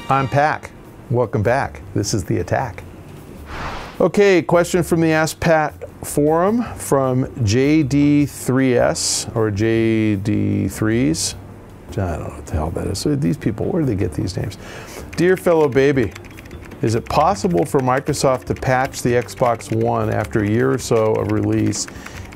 I'm Pac. Welcome back. This is The Attack. Okay, question from the Ask Pat forum from JD3S or JD3s. I don't know what the hell that is. So these people, where do they get these names? Dear fellow baby, is it possible for Microsoft to patch the Xbox One after a year or so of release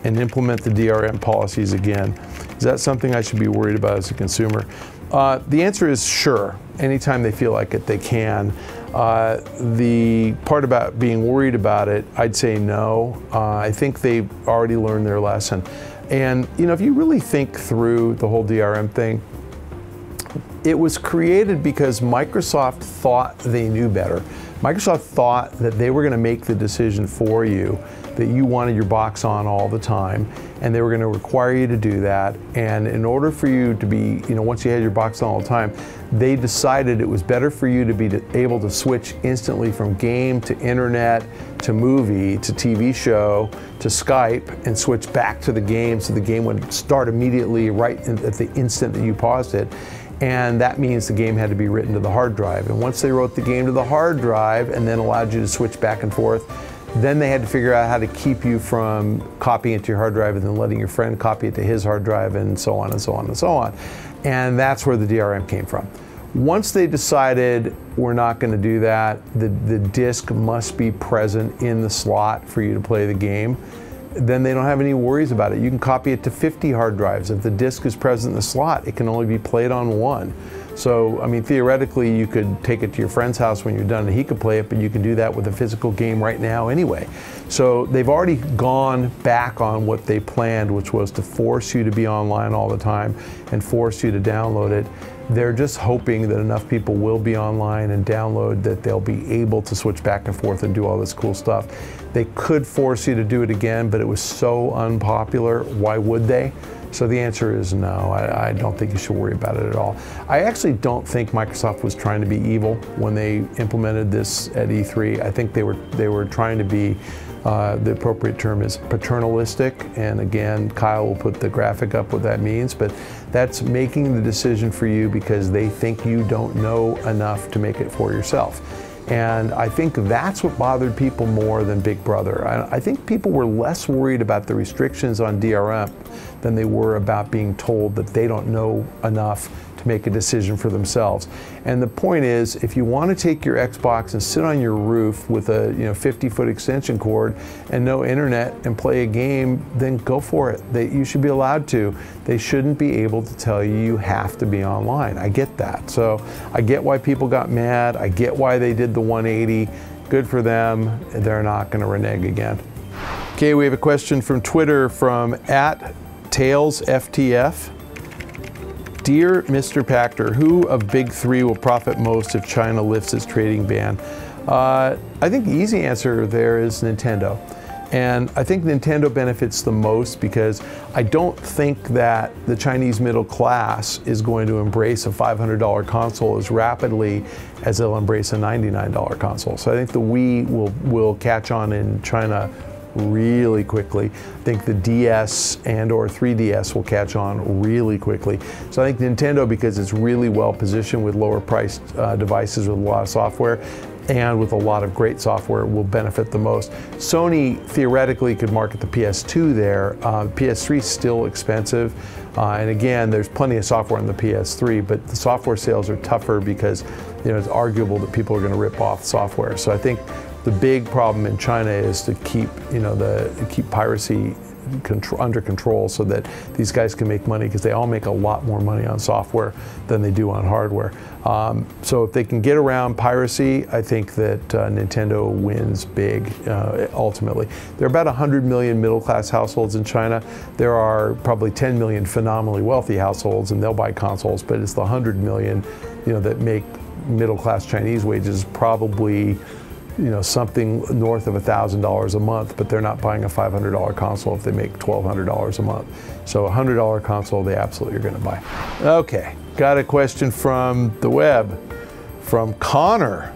and implement the DRM policies again? Is that something I should be worried about as a consumer? The answer is sure. Anytime they feel like it, they can. The part about being worried about it, I'd say no. I think they've already learned their lesson. And you know, if you really think through the whole DRM thing, it was created because Microsoft thought they knew better. Microsoft thought that they were going to make the decision for you, that you wanted your box on all the time, and they were going to require you to do that. And in order for you to be, you know, once you had your box on all the time, they decided it was better for you to be able to switch instantly from game to internet to movie to TV show to Skype and switch back to the game, so the game would start immediately right at the instant that you paused it. And that means the game had to be written to the hard drive. And once they wrote the game to the hard drive and then allowed you to switch back and forth, then they had to figure out how to keep you from copying it to your hard drive and then letting your friend copy it to his hard drive, and so on and so on and so on. And that's where the DRM came from. Once they decided we're not going to do that, the disk must be present in the slot for you to play the game, then they don't have any worries about it. You can copy it to 50 hard drives. If the disk is present in the slot, it can only be played on one. So, I mean, theoretically, you could take it to your friend's house when you're done and he could play it, but you can do that with a physical game right now anyway. So they've already gone back on what they planned, which was to force you to be online all the time and force you to download it. They're just hoping that enough people will be online and download that they'll be able to switch back and forth and do all this cool stuff. They could force you to do it again, but it was so unpopular, why would they? So the answer is no, I don't think you should worry about it at all. I actually don't think Microsoft was trying to be evil when they implemented this at E3. I think they were trying to be, the appropriate term is paternalistic, and again, Kyle will put the graphic up what that means, but that's making the decision for you because they think you don't know enough to make it for yourself. And I think that's what bothered people more than Big Brother. I think people were less worried about the restrictions on DRM than they were about being told that they don't know enough to make a decision for themselves. And the point is, if you want to take your Xbox and sit on your roof with a 50-foot extension cord and no internet and play a game, then go for it. You should be allowed to. They shouldn't be able to tell you you have to be online. I get that. So I get why people got mad. I get why they did the 180. Good for them. They're not going to renege again. Okay, we have a question from Twitter from @TailsFTF. Dear Mr. Pachter, who of Big Three will profit most if China lifts its trading ban? I think the easy answer there is Nintendo. And I think Nintendo benefits the most because I don't think that the Chinese middle class is going to embrace a $500 console as rapidly as they'll embrace a $99 console. So I think the Wii will catch on in China really quickly. I think the DS and or 3DS will catch on really quickly. So I think Nintendo, because it's really well positioned with lower priced devices with a lot of software and with a lot of great software, will benefit the most. Sony theoretically could market the PS2 there. PS3 is still expensive. And again, there's plenty of software on the PS3, but the software sales are tougher because it's arguable that people are going to rip off software. So I think the big problem in China is to keep, keep piracy under control so that these guys can make money, because they all make a lot more money on software than they do on hardware. So if they can get around piracy, I think that Nintendo wins big ultimately. There are about 100 million middle-class households in China. There are probably 10 million phenomenally wealthy households, and they'll buy consoles, but it's the 100 million that make middle-class Chinese wages probably something north of $1,000 a month, but they're not buying a $500 console if they make $1,200 a month. So a $100 console they absolutely are going to buy. Okay, got a question from the web, from Connor.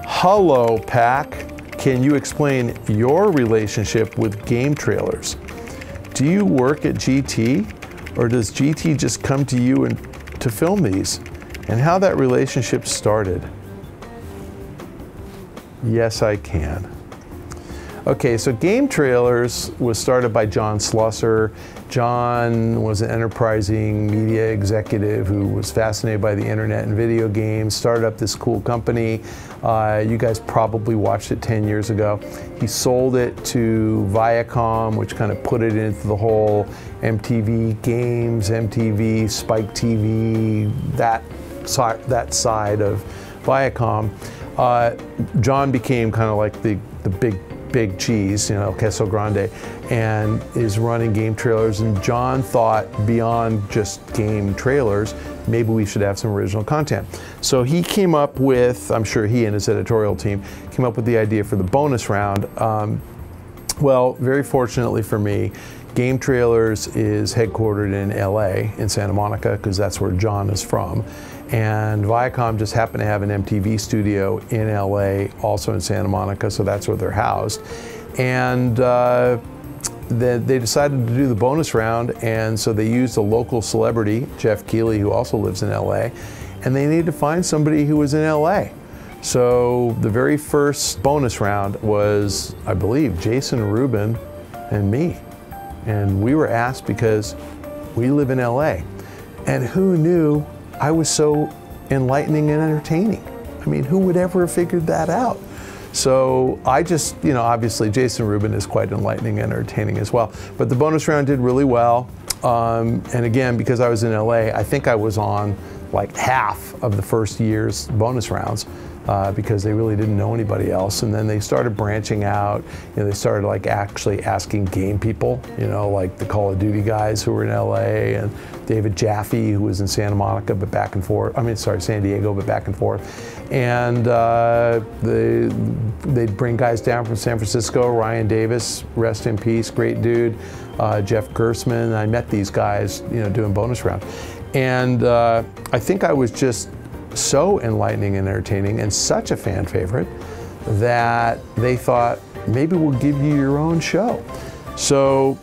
Hello, Pac. Can you explain your relationship with GameTrailers? Do you work at GT, or does GT just come to you to film these? And how that relationship started? Yes, I can. Okay, so GameTrailers was started by John Slusser. John was an enterprising media executive who was fascinated by the internet and video games, started up this cool company. You guys probably watched it 10 years ago. He sold it to Viacom, which kind of put it into the whole MTV games, MTV, Spike TV, that side of Viacom. John became kind of like the big cheese, you know, queso grande, and is running GameTrailers. And John thought beyond just GameTrailers, maybe we should have some original content. So he came up with, I'm sure he and his editorial team came up with the idea for the bonus round. Well, very fortunately for me, GameTrailers is headquartered in LA, in Santa Monica, because that's where John is from. And Viacom just happened to have an MTV studio in LA, also in Santa Monica, so that's where they're housed. And they decided to do the bonus round, and so they used a local celebrity, Jeff Keighley, who also lives in LA, and they needed to find somebody who was in LA. So the very first bonus round was, I believe, Jason Rubin and me. And we were asked because we live in LA. And who knew I was so enlightening and entertaining? I mean, who would ever have figured that out? So I just, you know, obviously Jason Rubin is quite enlightening and entertaining as well. But the bonus round did really well. And again, because I was in LA, I think I was on like half of the first year's bonus rounds. Because they really didn't know anybody else. And then they started branching out. You know, they started like actually asking game people, you know, like the Call of Duty guys who were in LA, and David Jaffe, who was in Santa Monica, but back and forth. I mean, sorry, San Diego, but back and forth. And they'd bring guys down from San Francisco, Ryan Davis, rest in peace, great dude, Jeff Gersman. I met these guys, you know, doing bonus round. And I think I was just so enlightening and entertaining and such a fan favorite that they thought, maybe we'll give you your own show. So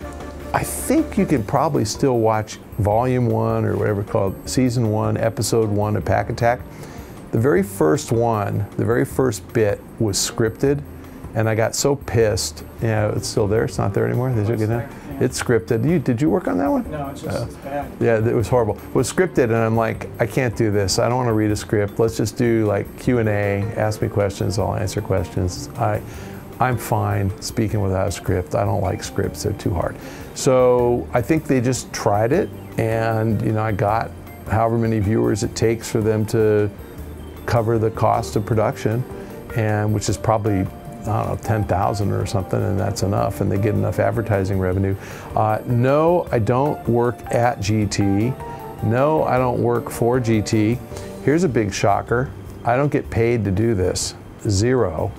I think you can probably still watch Volume 1 or whatever it's called, Season 1, Episode 1 of Pach-Attack. The very first one, the very first bit was scripted, and I got so pissed. Yeah, it's still there, it's not there anymore. It's scripted. Did you work on that one? No, it's just it's bad. Yeah, it was horrible. It was scripted, and I'm like, I can't do this. I don't want to read a script. Let's just do like Q&A, ask me questions, I'll answer questions. I'm fine speaking without a script. I don't like scripts, they're too hard. So I think they just tried it, and you know, I got however many viewers it takes for them to cover the cost of production, and which is probably, I don't know, 10,000 or something, and that's enough, and they get enough advertising revenue. No, I don't work at GT. No, I don't work for GT. Here's a big shocker. I don't get paid to do this. Zero.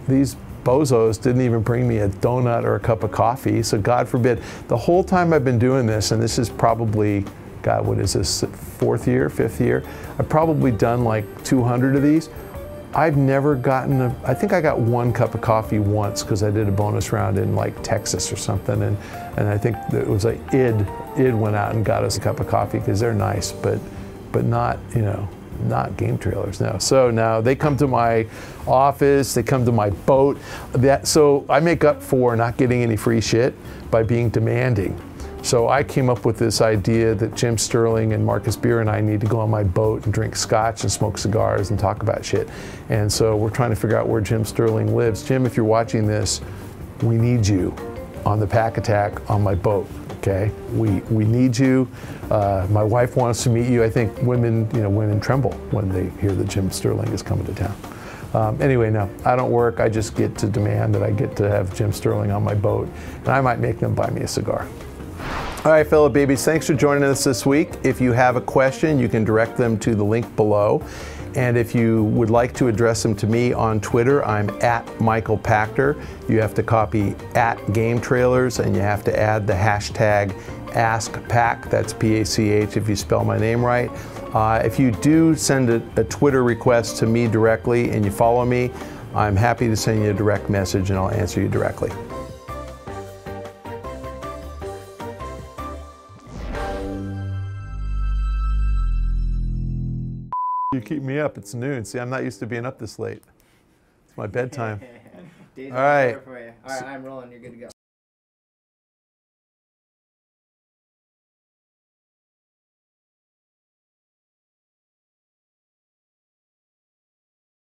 These bozos didn't even bring me a donut or a cup of coffee, so God forbid. The whole time I've been doing this, and this is probably, God, what is this, fourth year, fifth year? I've probably done like 200 of these. I've never gotten I think I got one cup of coffee once because I did a bonus round in like Texas or something, and I think it was like id went out and got us a cup of coffee because they're nice, but not, you know, not GameTrailers, no. So now they come to my office, they come to my boat. So I make up for not getting any free shit by being demanding. So I came up with this idea that Jim Sterling and Marcus Beer and I need to go on my boat and drink scotch and smoke cigars and talk about shit. And so we're trying to figure out where Jim Sterling lives. Jim, if you're watching this, we need you on the Pach-Attack on my boat, okay? We need you. My wife wants to meet you. I think women tremble when they hear that Jim Sterling is coming to town. Anyway, no, I don't work. I just get to demand that I get to have Jim Sterling on my boat, and I might make them buy me a cigar. All right, fellow babies, thanks for joining us this week. If you have a question, you can direct them to the link below. And if you would like to address them to me on Twitter, I'm at Michael Pachter. You have to copy at GameTrailers, and you have to add the hashtag AskPach, that's P-A-C-H if you spell my name right. If you do send a Twitter request to me directly and you follow me, I'm happy to send you a direct message and I'll answer you directly. You keep me up, it's noon. See, I'm not used to being up this late. It's my bedtime. Days All right. for you. All right, I'm rolling. You're good to go.